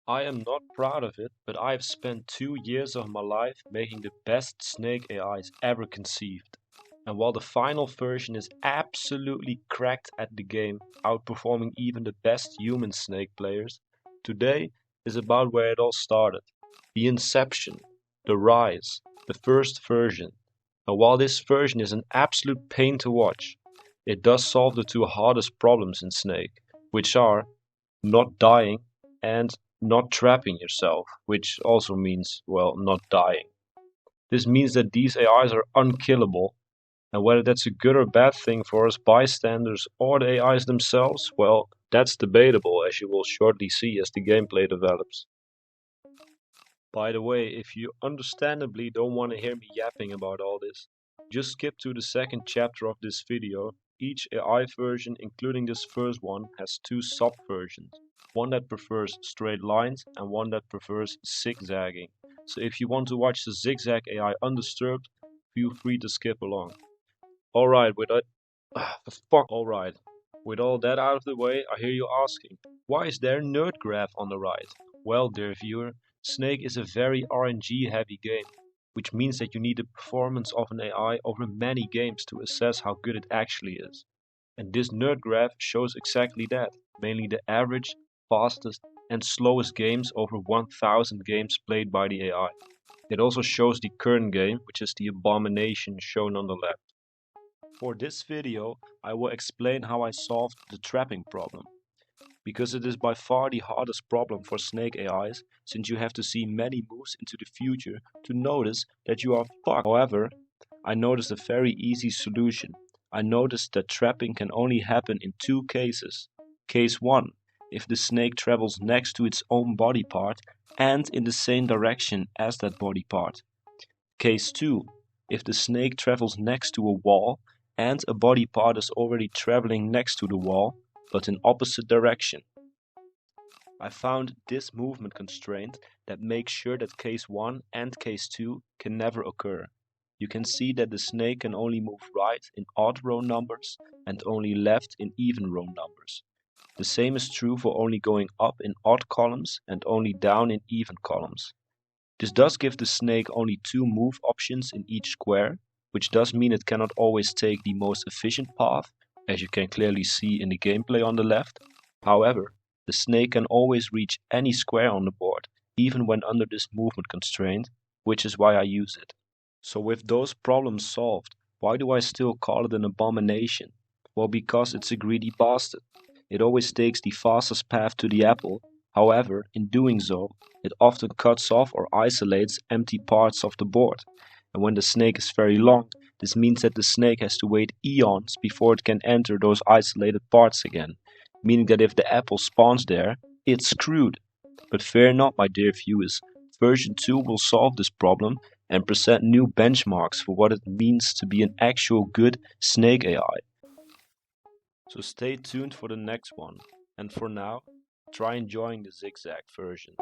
I am not proud of it, but I've spent 2 years of my life making the best snake AIs ever conceived. And while the final version is absolutely cracked at the game, outperforming even the best human snake players, today is about where it all started. The inception, the rise, the first version. And while this version is an absolute pain to watch, it does solve the two hardest problems in Snake, which are not dying and not trapping yourself, which also means, well, not dying. This means that these AIs are unkillable, and whether that's a good or bad thing for us bystanders or the AIs themselves, well, that's debatable, as you will shortly see as the gameplay develops. By the way, if you understandably don't want to hear me yapping about all this, just skip to the second chapter of this video. Each AI version, including this first one, has two sub-versions. One that prefers straight lines and one that prefers zigzagging. So if you want to watch the zigzag AI undisturbed, feel free to skip along. Alright, with all that out of the way, I hear you asking, why is there a nerd graph on the right? Well, dear viewer, Snake is a very RNG heavy game, which means that you need the performance of an AI over many games to assess how good it actually is. And this nerd graph shows exactly that, mainly the average, fastest and slowest games over 1000 games played by the AI. It also shows the current game, which is the abomination shown on the left. For this video, I will explain how I solved the trapping problem. Because it is by far the hardest problem for snake AIs, since you have to see many moves into the future to notice that you are fucked. However, I noticed a very easy solution. I noticed that trapping can only happen in two cases. Case 1, if the snake travels next to its own body part and in the same direction as that body part. Case 2, if the snake travels next to a wall and a body part is already traveling next to the wall, but in opposite direction. I found this movement constraint that makes sure that case 1 and case 2 can never occur. You can see that the snake can only move right in odd row numbers and only left in even row numbers. The same is true for only going up in odd columns and only down in even columns. This does give the snake only two move options in each square, which does mean it cannot always take the most efficient path, as you can clearly see in the gameplay on the left. However, the snake can always reach any square on the board, even when under this movement constraint, which is why I use it. So with those problems solved, why do I still call it an abomination? Well, because it's a greedy bastard. It always takes the fastest path to the apple. However, in doing so, it often cuts off or isolates empty parts of the board. And when the snake is very long, this means that the snake has to wait eons before it can enter those isolated parts again, meaning that if the apple spawns there, it's screwed. But fear not, my dear viewers, version 2 will solve this problem and present new benchmarks for what it means to be an actual good snake AI. So stay tuned for the next one, and for now, try enjoying the zigzag version.